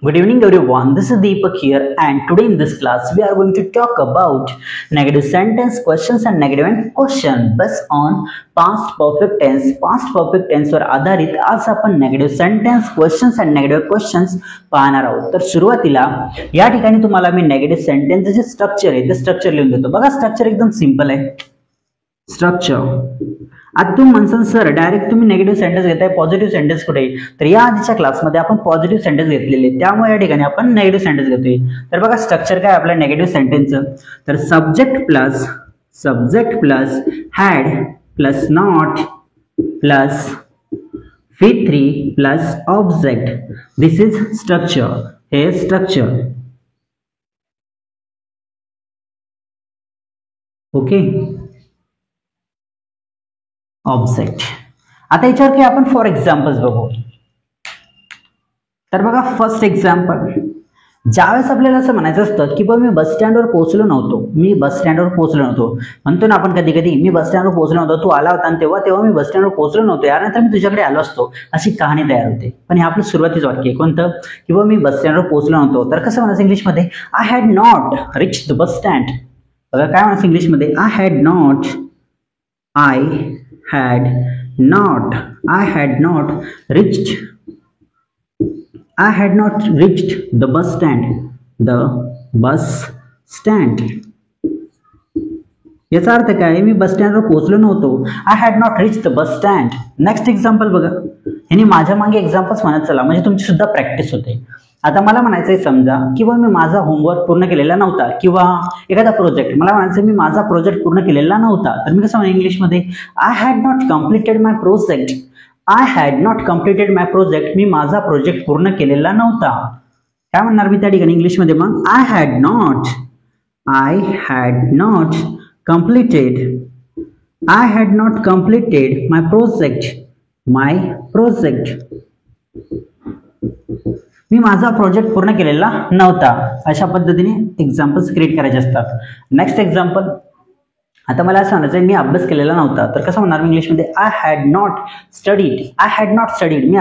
Good evening everyone, this is Deepak here and today in this class we are going to talk about negative sentence questions and negative end question based on past perfect tense. Past perfect tense वर आधारित आज आपण negative sentence questions and negative questions पाहणार आहोत. तर सुरुवातीला या ठिकाणी तुम्हाला मी negative sentence चे स्ट्रक्चर आहे ते स्ट्रक्चर लिहून देतो. बघा स्ट्रक्चर एकदम सिंपल आहे. स्ट्रक्चर आता तुम्ही म्हणसान सर डायरेक्ट तुम्ही नेगेटिव्ह सेंटेन्स घेताय पॉझिटिव्ह सेंटेन्स कुठे तर या आधीच्या क्लासमध्ये आपण पॉझिटिव्ह सेंटेन्स घेतलेले त्यामुळे या ठिकाणी आपण नेगेटिव्ह सेंटेन्स घेतोय. तर बघा स्ट्रक्चर काय आपल्या नेगेटिव्ह सेंटेन्सचं तर subject plus had plus not plus V3 plus object this is structure. हे स्ट्रक्चर ओके ऑब्जेक्ट. आता याच्यावर काही आपण फॉर एक्झाम्पल्स बघू. तर बघा फर्स्ट एक्झाम्पल ज्यावेळेस आपल्याला असं म्हणायचं असतं की बघ मी बस स्टँडवर पोहोचलो नव्हतो म्हणतो ना आपण कधी कधी मी बस स्टँडवर पोहोचलो नव्हतो तू आला होता आणि तेव्हा मी बस स्टँडवर पोहोचलो नव्हतो यानंतर मी तुझ्याकडे आलो असतो अशी कहाणी तयार होते. पण हे आपलं सुरुवातीचं वाक्य आहे कोणतं की बघ मी बस स्टँडवर पोहोचलो नव्हतो. तर कसं म्हणायचं इंग्लिशमध्ये I had not rich the bus stand. बघा काय म्हणायचं इंग्लिशमध्ये I had not reached the bus stand. याचा अर्थ काय मी बस स्टँडवर पोहोचलो नव्हतो. I had not rich the bus stand. Next example बघा ह्याने माझ्या मागे एक्झाम्पल्स म्हणत चला म्हणजे तुमची सुद्धा प्रॅक्टिस होते. आता मला म्हणायचंय समजा किंवा मी माझा होमवर्क पूर्ण केलेला नव्हता किंवा एखादा प्रोजेक्ट मला म्हणायचं मी माझा प्रोजेक्ट पूर्ण केलेला नव्हता तर मी कसं म्हणेन इंग्लिशमध्ये I had not completed my project. मी माझा प्रोजेक्ट पूर्ण केलेला नव्हता. काय म्हणणार मी त्या ठिकाणी इंग्लिशमध्ये मग I had not completed my project. मी माझा प्रोजेक्ट पूर्ण केलेला नव्हता. अशा पद्धतीने एक्झाम्पल्स क्रिएट करायचे असतात. नेक्स्ट एक्झाम्पल आता मला असं म्हणायचं मी अभ्यास केलेला नव्हता तर कसं म्हणणार मी इंग्लिशमध्ये आय हॅड नॉट स्टडीड. मी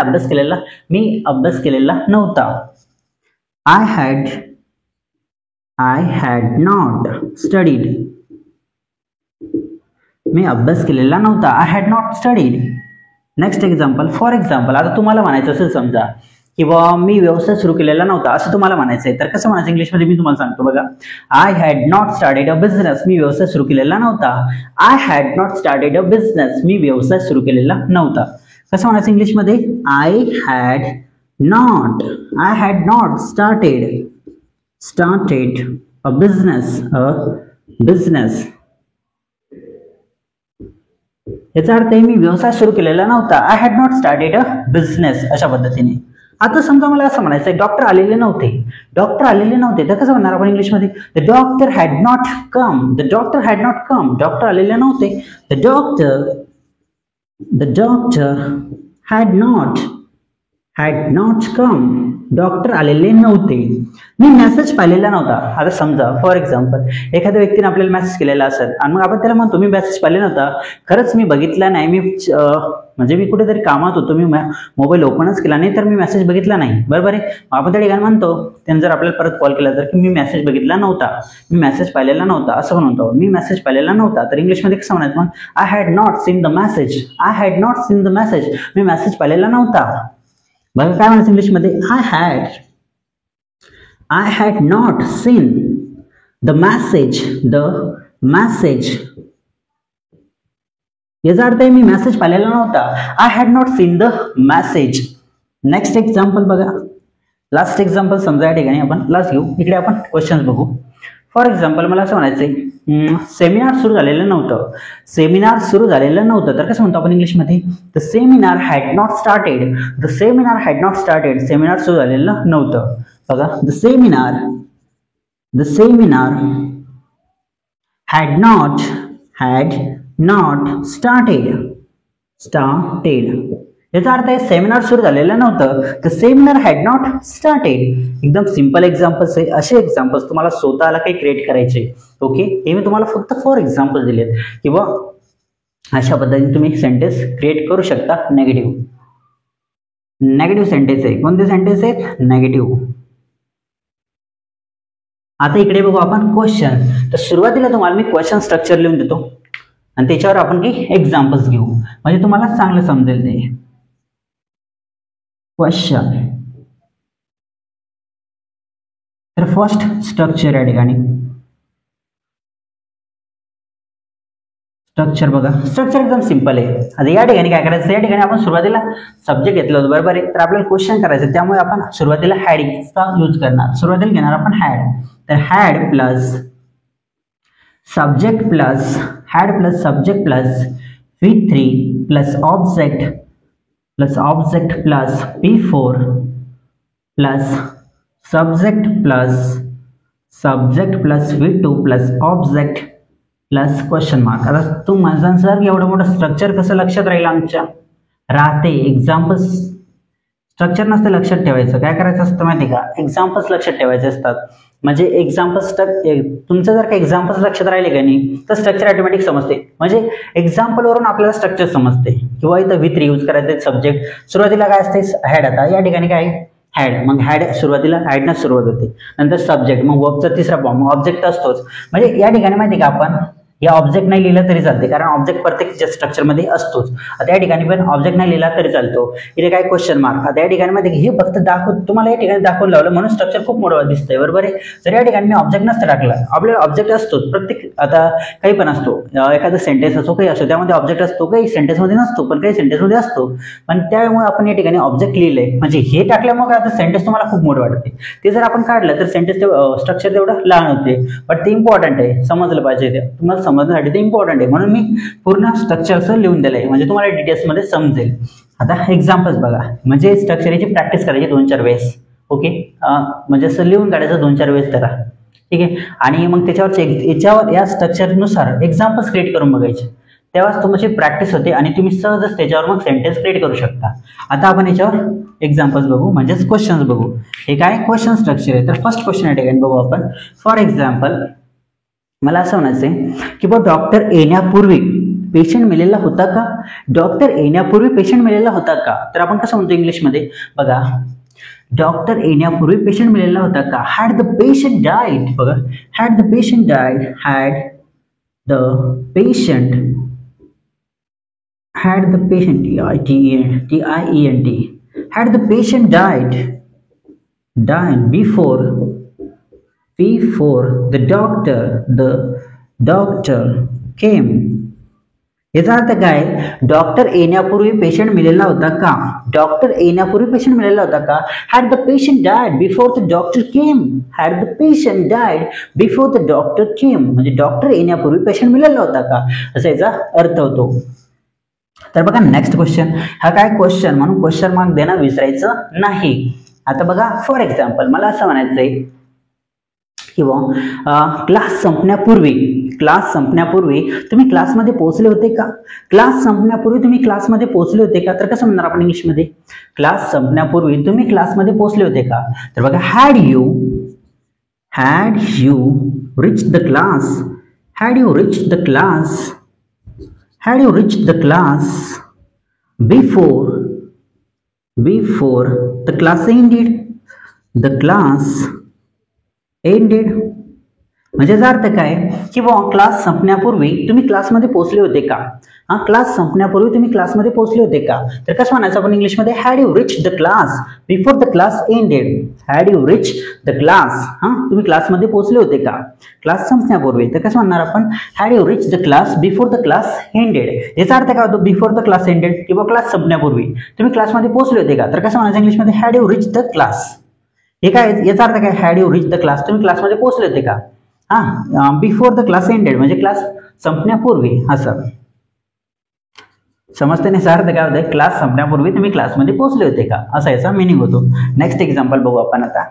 अभ्यास केलेला नव्हता. I had not studied. मी अभ्यास केलेला नव्हता. I had not studied. Next example for example आता तुम्हाला म्हणायचं असेल समजा किंवा मी व्यवसाय सुरू केलेला नव्हता असं तुम्हाला म्हणायचंय तर कसं म्हणायचं इंग्लिशमध्ये मी तुम्हाला सांगतो बघा I had not started a business. मी व्यवसाय सुरू केलेला नव्हता. I had not started a business. मी व्यवसाय सुरू केलेला नव्हता. कसं म्हणायचं इंग्लिशमध्ये I had not started a business. याचा अर्थ मी व्यवसाय सुरू केलेला नव्हता. I had not started a business. अशा पद्धतीने आता समजा मला असं म्हणायचं डॉक्टर आलेले नव्हते तर कसं म्हणणार आपण इंग्लिशमध्ये the doctor had not come. Doctor आलेले नव्हते. The doctor had not come. Doctor आलेले नव्हते. मी मेसेज पाहिलेला नव्हता. आता समजा फॉर एक्झाम्पल एखाद्या व्यक्तीने आपल्याला मेसेज केलेला असेल आणि मग आपण त्याला म्हणतो मी मेसेज पाहिले नव्हता खरंच मी बघितला नाही म्हणजे मी कुठेतरी कामात होतो मी मोबाईल ओपनच केला नाही तर मी मेसेज बघितला नाही बरोबर आहे. आपण त्या ठिकाणी म्हणतो त्याने जर आपल्याला परत कॉल केला तर की मी मेसेज बघितला नव्हता मी मेसेज पाहिलेला नव्हता असं म्हणतो मी मेसेज पाहिलेला नव्हता. तर इंग्लिशमध्ये कसं म्हणायचं मग I had not seen the message. Me message पाहिलेला नव्हता. बघा काय म्हणायचं इंग्लिशमध्ये I had not seen the message. याचा अर्थ मी मेसेज पाहिलेला नव्हता. I had not seen the message. Next example बघा लास्ट एक्झाम्पल समजा या ठिकाणी आपण लास्ट घेऊ. इकडे आपण क्वेश्चन बघू. फॉर एक्झाम्पल मला असं म्हणायचंय सेमिनार सुरू झालेलं नव्हतं तर कसं म्हणतो आपण इंग्लिशमध्ये the seminar had not started. Seminar सुरू झालेलं नव्हतं. बघा the seminar had not started. याचा अर्थ आहे सेमिनार सुरू झालेलं नव्हतं. The seminar had not started. एकदम सिंपल एक्झाम्पल्स आहे. असे एक्झाम्पल्स तुम्हाला स्वतःला काही क्रिएट करायचे. ओके हे मी तुम्हाला फक्त फॉर एक्झाम्पल दिलेत किंवा अशा पद्धतीने तुम्ही सेंटेन्स क्रिएट करू शकता. नेगेटिव्ह सेंटेन्स आहे. कोणते सेंटेन्स आहेत? नेगेटिव्ह. आता इकडे बघू आपण क्वेश्चन. तर सुरुवातीला तुम्हाला मी क्वेश्चन स्ट्रक्चर लिहून देतो आणि त्याच्यावर आपण काही एक्झाम्पल्स घेऊ म्हणजे तुम्हाला चांगलं समजेल ते. क्वेश्चन. तर फर्स्ट स्ट्रक्चर या ठिकाणी स्ट्रक्चर बघा. स्ट्रक्चर एकदम सिंपल आहे. आता या ठिकाणी काय करायचं, या ठिकाणी आपण सुरुवातीला सब्जेक्ट घेतलं होतं बरोबर आहे. तर आपल्याला क्वेश्चन करायचं त्यामुळे आपण सुरुवातीला हॅडचा यूज करणार. सुरुवातीला घेणार आपण हॅड. तर had plus subject plus subject plus V3 plus object plus P4 plus subject plus V2 plus object plus question mark. आता तू माझा सर एवढं मोठं स्ट्रक्चर कसं लक्षात राहील आमच्या? राहते. एक्झाम्पल्स स्ट्रक्चर नसतं लक्षात ठेवायचं. काय करायचं असतं माहिती का, एक्झाम्पल्स लक्षात ठेवायचे असतात. म्हणजे एक्झाम्पल्स तुमचं जर का एक्झाम्पल्स लक्षात राहिले का नाही तर स्ट्रक्चर ऑटोमॅटिक समजते. म्हणजे एक्झाम्पलवरून आपल्याला स्ट्रक्चर समजते. किंवा इथं V3 यूज करायचं सब्जेक्ट. सुरुवातीला काय असते हॅड. आता या ठिकाणी काय हॅड. मग हॅड सुरुवातीला हॅडनं सुरुवात होते. नंतर सब्जेक्ट, मग वर्बचा तिसरा फॉर्म ऑब्जेक्ट असतोच. म्हणजे या ठिकाणी माहिती का आपण या ऑब्जेक्ट नाही लिहिलं तरी चालते कारण ऑब्जेक्ट प्रत्येक स्ट्रक्चरमध्ये असतोच. आता या ठिकाणी पण ऑब्जेक्ट नाही लिहिला तरी चालतो. इथे काय क्वेश्चन मार्क. आता या ठिकाणी मध्ये हे फक्त तुम्हाला या ठिकाणी दाखवून लावलं म्हणून स्ट्रक्चर खूप मोठं दिसतंय बरोबर आहे. जर या ठिकाणी मी ऑब्जेक्ट नसतं टाकला, आपल्याला ऑब्जेक्ट असतोच प्रत्येक. आता काही पण असतो, एखादा सेंटेन्स असतो काही असतो त्यामध्ये ऑब्जेक्ट असतो, काही सेंटेन्समध्ये नसतो पण काही सेंटेन्समध्ये असतो. पण त्यामुळे आपण या ठिकाणी ऑब्जेक्ट लिहिलंय म्हणजे हे टाकल्यामुळे आता सेंटेन्स तुम्हाला खूप मोठं वाटते. ते जर आपण काढलं तर सेंटेन्स स्ट्रक्चर तेवढं लहान होते. बट ते इम्पॉर्टंट आहे, समजलं पाहिजे. ते तुम्हाला समजण्यासाठी ते इम्पॉर्टंट आहे म्हणून मी पूर्ण स्ट्रक्चरचं लिहून दिलंय म्हणजे तुम्हाला डिटेल्समध्ये समजेल. आता एक्झाम्पल्स बघा. म्हणजे स्ट्रक्चरची प्रॅक्टिस करायची 2-4 वेळेस. ओके. म्हणजे असं लिहून काढायचं 2-4 वेळेस करा. ठीक आहे. आणि मग याच्यावर या स्ट्रक्चरनुसार एक्झाम्पल्स क्रिएट करून बघायचे. तेव्हाच तुमची प्रॅक्टिस होते आणि तुम्ही सहजच त्याच्यावर मग सेंटेन्स क्रिएट करू शकता. आता आपण याच्यावर एक्झाम्पल्स बघू म्हणजेच क्वेश्चन्स बघू. हे काय क्वेश्चन स्ट्रक्चर आहे. तर फर्स्ट क्वेश्चन या ठिकाणी बघू आपण. फॉर एक्झाम्पल मला असं म्हणायचंय की बा डॉक्टर येण्यापूर्वी पेशंट मेलेला होता का. डॉक्टर येण्यापूर्वी पेशंट मेलेला होता का. तर आपण कसं म्हणतो इंग्लिशमध्ये बघा. डॉक्टर येण्यापूर्वी पेशंट मेलेला होता का. Had the patient died. बघा had the patient died. Had the patient DIENT. Had the patient died before the doctor came. याचा अर्थ काय. डॉक्टर येण्यापूर्वी पेशंट मेलेला होता का. डॉक्टर येण्यापूर्वी पेशंट मेलेला होता का. Had the patient died before the doctor came. Had the patient died before the doctor came म्हणजे डॉक्टर येण्यापूर्वी पेशंट मेलेला होता का असा याचा अर्थ होतो. तर बघा नेक्स्ट क्वेश्चन. हा काय क्वेश्चन म्हणून क्वेश्चन मार्क देणं विसरायचं नाही. आता बघा फॉर एक्झाम्पल मला असं म्हणायचंय किंवा क्लास संपण्यापूर्वी तुम्ही क्लासमध्ये पोहोचले होते का. क्लास संपण्यापूर्वी तुम्ही क्लासमध्ये पोहोचले होते का. तर कसं म्हणणार आपण इंग्लिशमध्ये. क्लास संपण्यापूर्वी तुम्ही क्लासमध्ये पोहोचले होते का. तर बघा had you rich the class. Had you reached the class before the class ended. म्हणजे याचा अर्थ काय की क्लास संपण्यापूर्वी तुम्ही क्लासमध्ये पोहोचले होते का. क्लास संपण्यापूर्वी तुम्ही क्लासमध्ये पोहोचले होते का. तर कसं म्हणायचं आपण इंग्लिशमध्ये. Had you rich the class before the class ended. Had you rich the class. तुम्ही क्लासमध्ये पोहोचले होते का क्लास संपण्यापूर्वी. तर कसं म्हणणार आपण. Had you rich the class before the class ended. याचा अर्थ काय होतो. बिफोर द क्लास एंडेड किंवा क्लास संपण्यापूर्वी तुम्ही क्लासमध्ये पोहोचले होते का. तर कसं म्हणायचं इंग्लिशमध्ये. Had you rich the class. हे काय याचा अर्थ काय. Had you rich the class तुम्ही क्लासमध्ये पोहोचले होते का. बिफोर द क्लास एंडेड म्हणजे क्लास संपण्यापूर्वी. असं समजते नाही. अर्थ काय होतं. क्लास संपण्यापूर्वी तुम्ही क्लासमध्ये पोहोचले होते का असा याचा मिनिंग होतो. नेक्स्ट एक्झाम्पल बघू आपण. आता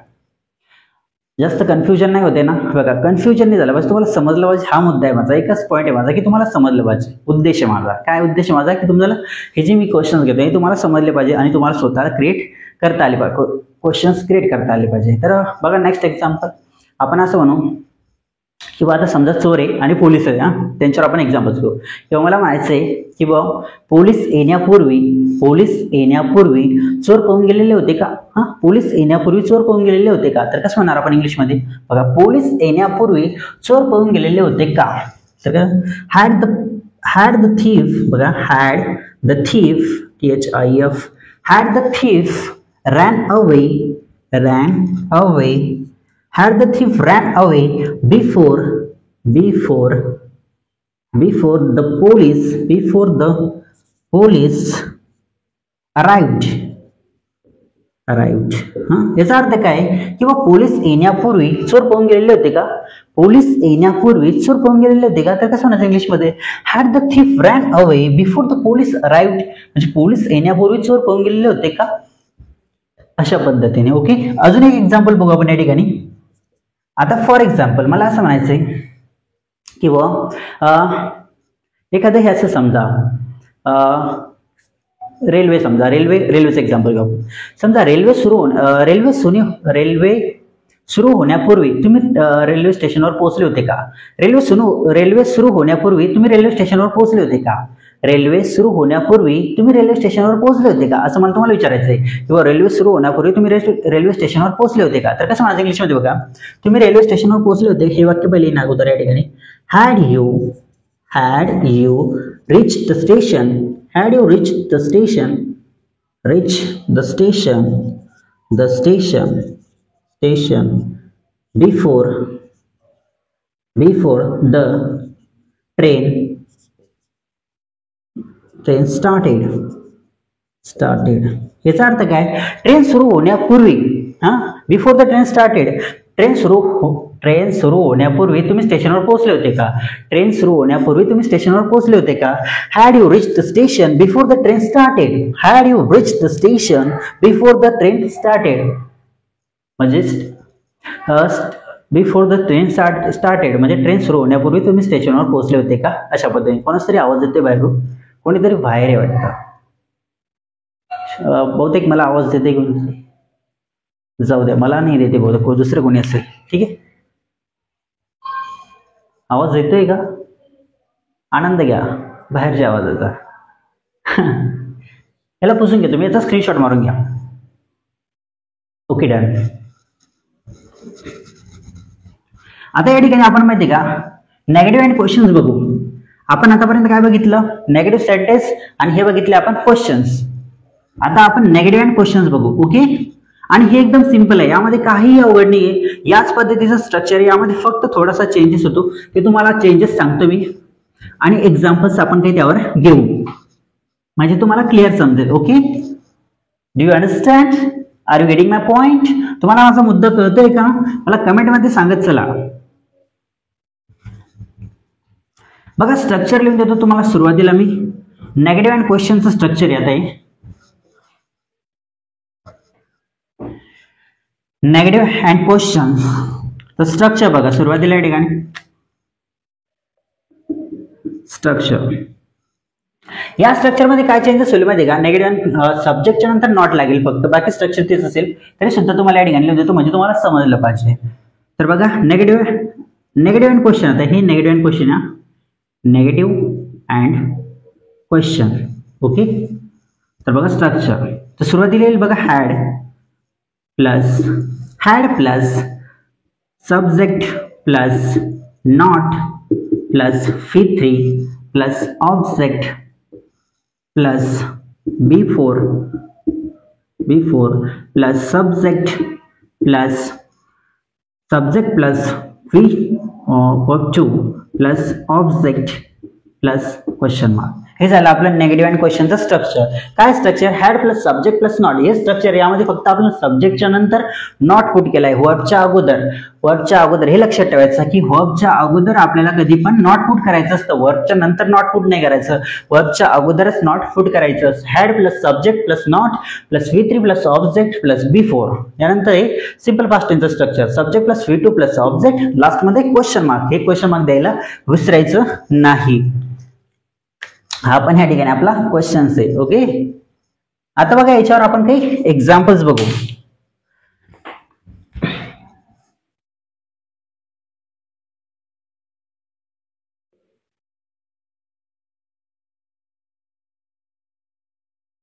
जास्त कन्फ्युजन नाही होते ना. बघा कन्फ्युजन नाही झालं बस तुम्हाला समजलं पाहिजे. हा मुद्दा आहे माझा. एकच पॉईंट आहे माझा की तुम्हाला समजलं पाहिजे. उद्देश आहे माझा. काय उद्देश आहे माझा की तुम्हाला हे जे मी क्वेश्चन्स घेतो हे तुम्हाला समजले पाहिजे आणि तुम्हाला स्वतःला क्रिएट करता आले पाहिजे. क्वेश्चन्स क्रिएट करता आले पाहिजे. तर बघा नेक्स्ट एक्झाम्पल आपण असं म्हणू किंवा आता समजा चोर आहे आणि पोलीस आहे, त्यांच्यावर आपण एक्झाम्पल्स घेऊ. किंवा मला म्हणायचं आहे की बा पोलीस येण्यापूर्वी चोर पळून गेलेले होते का. पोलीस येण्यापूर्वी चोर पळून गेलेले होते का, तर कसं म्हणणार आपण इंग्लिशमध्ये बघा, पोलीस येण्यापूर्वी चोर पळून गेलेले होते का. तर हॅड द थीफ बघा, had the thief THIF had the thief ran away had the thief ran away before the police arrived. याचा अर्थ काय, किंवा पोलीस येण्यापूर्वी चोर पळून गेलेले होते का, पोलीस येण्यापूर्वी चोर पळून गेलेले होते का, तर कसं म्हणायचं इंग्लिशमध्ये, had the thief ran away before the police arrived, म्हणजे पोलीस येण्यापूर्वी चोर पळून गेलेले होते का, अशा पद्धतीने. ओके, अजून एक एक्झाम्पल बघू आपण या ठिकाणी. आता फॉर एक्झाम्पल मला असं म्हणायचंय किंवा एखादं हे असं समजा रेल्वेचं एक्झाम्पल घेऊ. समजा रेल्वे सुरू होण्यापूर्वी तुम्ही रेल्वे स्टेशनवर पोहोचले होते का. रेल्वे सुरू होण्यापूर्वी तुम्ही रेल्वे स्टेशनवर पोहोचले होते का. रेल्वे सुरू होण्यापूर्वी तुम्ही रेल्वे स्टेशनवर पोहोचले होते का, असं मला तुम्हाला विचारायचंय. किंवा रेल्वे सुरू होण्यापूर्वी तुम्ही रेल्वे स्टेशनवर पोहोचले होते का, तर कसं म्हणायचं इंग्लिशमध्ये बघा, तुम्ही रेल्वे स्टेशनवर पोहोचले होते, हे वाक्य पहिले येणार अगोदर या ठिकाणी. Had you reached the station, had you reached the station before the train started. याचा अर्थ काय, ट्रेन सुरू होण्यापूर्वी, before the train started, train सुरू होण्यापूर्वी तुम्ही स्टेशनवर पोहोचले होते का. ट्रेन सुरू होण्यापूर्वी तुम्ही स्टेशनवर पोहोचले होते का. Had you rich the station before the train started. Had you rich the station before the train started, म्हणजे बिफोर द ट्रेन स्टार्टेड म्हणजे ट्रेन सुरू होण्यापूर्वी तुम्ही स्टेशनवर पोहोचले होते का, अशा पद्धतीने. कोणाच तरी आवाज येते बाहेरून, कोणीतरी बाहेर आहे वाटतं, बहुतेक मला आवाज देते, जाऊ द्या, मला नाही देते बहुतेक, दुसरं कोणी असेल. ठीक आहे, आवाज येतोय का, आनंद घ्या बाहेरच्या आवाजाचा. याला पुसून घ्या तुम्ही, याचा स्क्रीनशॉट मारून घ्या. Okay, done. आता या ठिकाणी आपण माहिती का नेगेटिव्ह अँड क्वेश्चन्स बघू. आपण आतापर्यंत काय बघितलं, नेगेटिव्ह सेंटेन्स, आणि हे बघितले आपण क्वेश्चन्स. आता आपण नेगेटिव्ह अँड क्वेश्चन्स बघू. ओके, आणि हे एकदम सिंपल आहे, यामध्ये काहीही अवघड नाहीये. याच पद्धतीचं स्ट्रक्चर आहे, यामध्ये फक्त थोडासा चेंजेस होतो, ते तुम्हाला चेंजेस सांगतो मी, आणि एक्झाम्पल्स आपण काही त्यावर घेऊ, म्हणजे तुम्हाला क्लिअर समजेल. Okay, do you understand, are you getting my point. तुम्हाला माझा मुद्दा कळतोय का, मला कमेंटमध्ये सांगत चला. बघा, स्ट्रक्चर लिहून देतो तुम्हाला सुरुवातीला मी. नेगेटिव्ह अँड क्वेश्चनचं स्ट्रक्चर येत आहे. नेगेटिव्ह अँड क्वेश्चन तर स्ट्रक्चर बघा सुरुवातीला या ठिकाणी. स्ट्रक्चर, या स्ट्रक्चर मध्ये काय चेंजेस होईल माहिती का, नेगेटिव्ह सब्जेक्टच्या नंतर नॉट लागेल फक्त, बाकी स्ट्रक्चर तेच असेल, तरी सुद्धा तुम्हाला या ठिकाणी लिहून देतो म्हणजे तुम्हाला समजलं पाहिजे. तर बघा, नेगेटिव्ह अँड क्वेश्चन. आता हे negative and question, negative and question. Okay, तर बघा स्ट्रक्चर, तर सुरुवातीला येईल बघा had plus subject plus not plus V3 plus object plus before plus subject plus V2 plus object plus question mark. हे झालं आपलं नेगेटिव्ह अँड क्वेश्चनचं स्ट्रक्चर. काय structure, had plus subject plus not. हे स्ट्रक्चर, यामध्ये फक्त आपण सब्जेक्टच्या नंतर नॉट पुट केलाय, वर्बच्या अगोदर. हे लक्षात ठेवायचं की वर्बच्या अगोदर आपल्याला कधी पण नॉट पुट करायचं असतं, वर्बच्या नंतर नॉट पुट नाही करायचं, वर्बच्या अगोदरच नॉट पुट करायचं. Had plus subject plus not plus V3 plus object plus before. यानंतर हे सिंपल पास्ट टेन्सचं structure, subject plus V2 plus object, last मध्ये क्वेश्चन मार्क. हे क्वेश्चन मार्क द्यायला विसरायचं नाही. हा पण ह्या ठिकाणी आपला क्वेश्चन्स आहे. ओके, आता बघा याच्यावर आपण काही एक्झाम्पल्स बघू.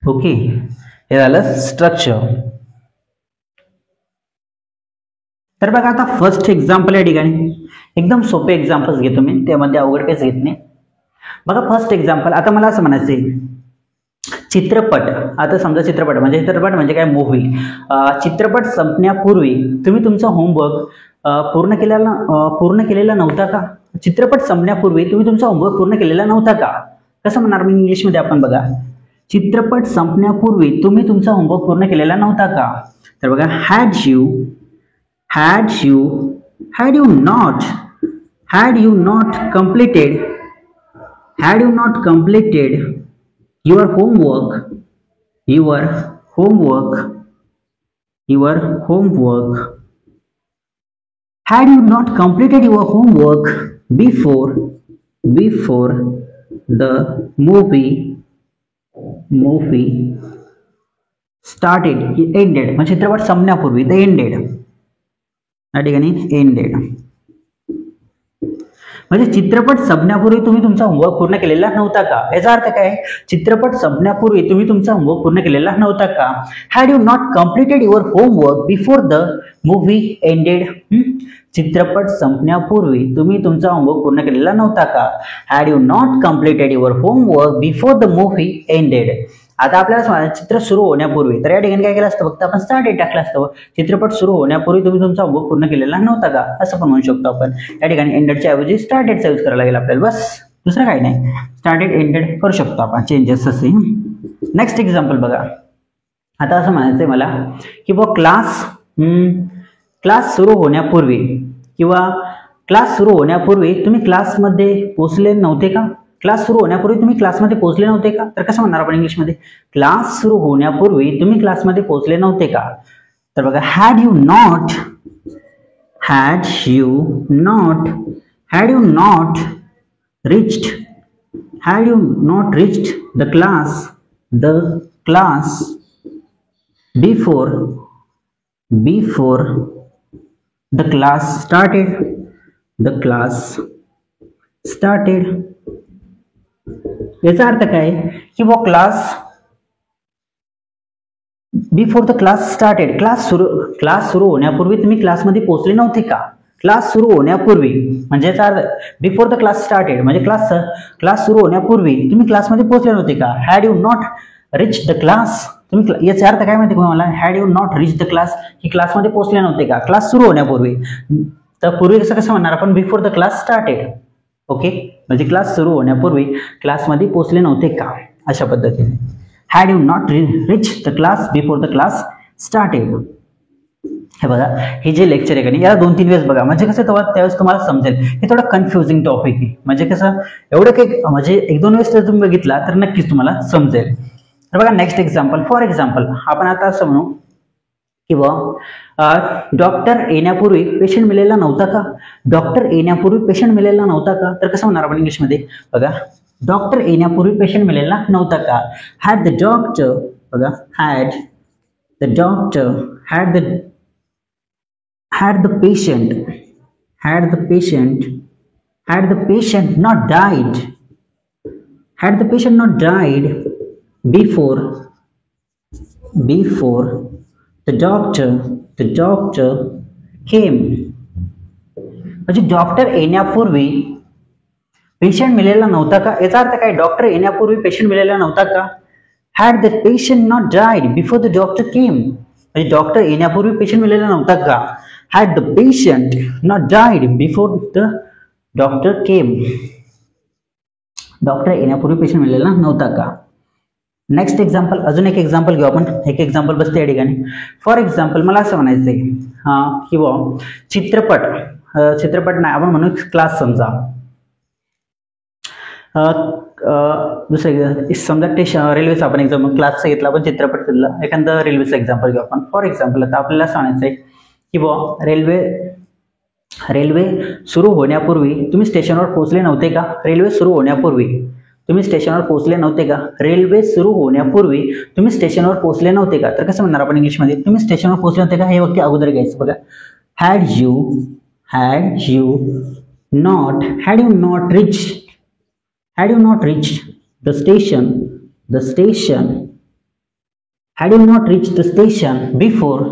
ओके, हे झालं स्ट्रक्चर. तर बघा आता फर्स्ट एक्झाम्पल या ठिकाणी एकदम सोपे एक्झाम्पल्स घेतो मी, त्यामध्ये अवघड काहीच घेत नाही. बघा फर्स्ट एक्झाम्पल, आता मला असं म्हणायचंय चित्रपट. आता समजा चित्रपट म्हणजे काय, मूव्ही. चित्रपट संपण्यापूर्वी तुम्ही तुमचा होमवर्क पूर्ण केलेला नव्हता का? चित्रपट संपण्यापूर्वी तुम्ही तुमचा होमवर्क पूर्ण केलेला नव्हता का? कसं म्हणणार मी इंग्लिशमध्ये? आपण बघा, चित्रपट संपण्यापूर्वी तुम्ही तुमचा होमवर्क पूर्ण केलेला नव्हता का? तर बघा, had you not completed your homework, had you not completed your homework before the movie started, ended, म्हणजे चित्रपट संपण्यापूर्वी, the ended या ठिकाणी ended म्हणजे चित्रपट संपण्यापूर्वी तुम्ही तुमचा होमवर्क पूर्ण केलेला नव्हता का? याचा अर्थ काय? चित्रपट संपण्यापूर्वी तुम्ही तुमचा होमवर्क पूर्ण केलेला नव्हता का? Had you not completed your homework before the movie ended. चित्रपट संपण्यापूर्वी तुम्ही तुमचा होमवर्क पूर्ण केलेला नव्हता का? Had you not completed your homework before the movie ended. आता आपल्याला चित्र सुरू होण्यापूर्वी, तर या ठिकाणी काय केलं असतं? फक्त आपण स्टार्टेड टाकलं असतं. चित्रपट सुरू होण्यापूर्वी तुम्ही तुमचा होमवर्क पूर्ण केलेला नव्हता का, असं पण म्हणू शकतो आपण. या ठिकाणी एंडेडच्या ऐवजी स्टार्टेडचा यूज करायला लागेल आपल्याला, बस दुसरं काही नाही. स्टार्टेड एंडेड करू शकतो आपण चेंजेस असे. नेक्स्ट एक्झाम्पल बघा, आता असं म्हणायचंय मला की बुवा क्लास सुरू होण्यापूर्वी तुम्ही क्लासमध्ये पोहोचले नव्हते का? क्लास सुरू होण्यापूर्वी तुम्ही क्लासमध्ये पोहोचले नव्हते का? तर कसं म्हणणार आपण इंग्लिशमध्ये? क्लास सुरू होण्यापूर्वी तुम्ही क्लासमध्ये पोहोचले नव्हते का? तर बघा, had you not reached the class before the class started. याचा अर्थ काय की वो class before the class started, class सुरू होण्यापूर्वी तुम्ही क्लासमध्ये पोहोचले नव्हते का? क्लास सुरू होण्यापूर्वी म्हणजे याचा अर्थ बिफोर द क्लास स्टार्टेड म्हणजे क्लास सुरू होण्यापूर्वी तुम्ही क्लासमध्ये पोहोचले नव्हते का? Had you not rich the class, तुम्ही याचा अर्थ काय माहिती का मला? Had you not rich the class, की क्लासमध्ये पोहोचले नव्हते का? क्लास सुरू होण्यापूर्वी. तर पूर्वी कसं म्हणणार आपण? Before the class started. Okay, म्हणजे क्लास सुरू होण्यापूर्वी क्लासमध्ये पोहोचले नव्हते का, अशा पद्धतीने. Had you not rich the class before the class started. हे बघा, हे जे लेक्चर आहे का नाही, याला 2-3 वेळेस बघा, म्हणजे कसं त्यावेळेस तुम्हाला समजेल. हे थोडं कन्फ्युजिंग टॉपिक आहे, म्हणजे कसं एवढं काही म्हणजे 1-2 वेळेस जर तुम्ही बघितला तर नक्कीच तुम्हाला समजेल. तर बघा नेक्स्ट एक्झाम्पल, फॉर एक्झाम्पल आपण आता असं म्हणू किंवा डॉक्टर येण्यापूर्वी पेशंट मिळालेला नव्हता का? डॉक्टर येण्यापूर्वी पेशंट मिळालेला नव्हता का? तर कसं म्हणणार आपण इंग्लिशमध्ये? बघा, डॉक्टर येण्यापूर्वी पेशंट मिळालेला नव्हता का? हॅड द डॉक्टर, बघा, had the patient not died before the doctor came. म्हणजे डॉक्टर येण्यापूर्वी पेशंट मिळालेला नव्हता का? याचा अर्थ काय? डॉक्टर येण्यापूर्वी पेशंट मिळालेला नव्हता का? Had the patient not died before the doctor came, म्हणजे डॉक्टर येण्यापूर्वी पेशंट मिळालेला नव्हता का? Had the patient not died before the doctor came, doctor येण्यापूर्वी पेशंट मिळालेला नव्हता का? नेक्स्ट एक्झाम्पल, अजून एक एक्झाम्पल घेऊ आपण. एक एक्झाम्पल बसते या ठिकाणी. फॉर एक्झाम्पल मला असं म्हणायचंय किंवा चित्रपट नाही, आपण म्हणू क्लास. समजा दुसरं समजा रेल्वेचा आपण एक्झाम्पल, क्लासचा घेतला आपण, चित्रपट घेतला, एखादा रेल्वेचा एक्झाम्पल घेऊ आपण. फॉर एक्झाम्पल आता आपल्याला सांगायचंय की बुवा रेल्वे सुरू होण्यापूर्वी तुम्ही स्टेशनवर पोहोचले नव्हते का? रेल्वे सुरू होण्यापूर्वी तुम्ही स्टेशनवर पोहोचले नव्हते का? रेल्वे सुरू होण्यापूर्वी तुम्ही स्टेशनवर पोहोचले नव्हते का? तर कसं म्हणणार आपण इंग्लिशमध्ये? तुम्ही स्टेशनवर पोहोचले नव्हते का, हे वाक्य अगोदर घ्यायचं. बघा, had you not rich the station had you not reached the station before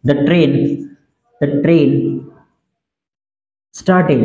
the train started.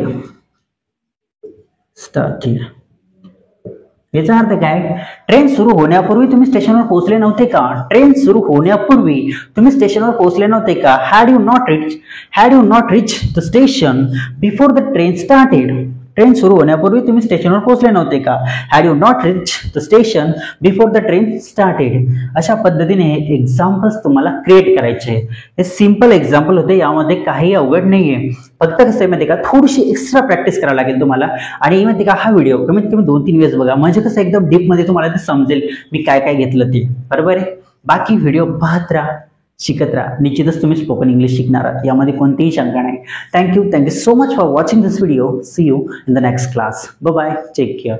याचा अर्थ काय? ट्रेन सुरू होण्यापूर्वी तुम्ही स्टेशनवर पोहोचले नव्हते का? ट्रेन सुरू होण्यापूर्वी तुम्ही स्टेशनवर पोहोचले नव्हते का? had you not reached the station before the train started. Train सुरू होण्यापूर्वी तुम्ही स्टेशनवर पोहोचले नव्हते का? had you not reached the station before the train started. अशा पद्धतीने हे एक्झाम्पल्स तुम्हाला क्रिएट करायचे. हे सिंपल एक्झाम्पल होते, यामध्ये काही अवघड नाहीये. फक्त कसं आहे माहिती का, थोडीशी एक्स्ट्रा प्रॅक्टिस करावी लागेल तुम्हाला. आणि माहिती का, हा व्हिडिओ कमीत कमी 2-3 वेळेस बघा, म्हणजे कसं एकदम डीप मध्ये तुम्हाला ते समजेल मी काय काय घेतलं ते. बरोबर आहे. बाकी व्हिडिओ पाहत राहा, शिकत राहा. निश्चितच तुम्ही स्पोकन इंग्लिश शिकणार आहात, यामध्ये कोणतीही शंका नाही. Thank you so much for watching this video. See you in the next class. Bye bye. Take care.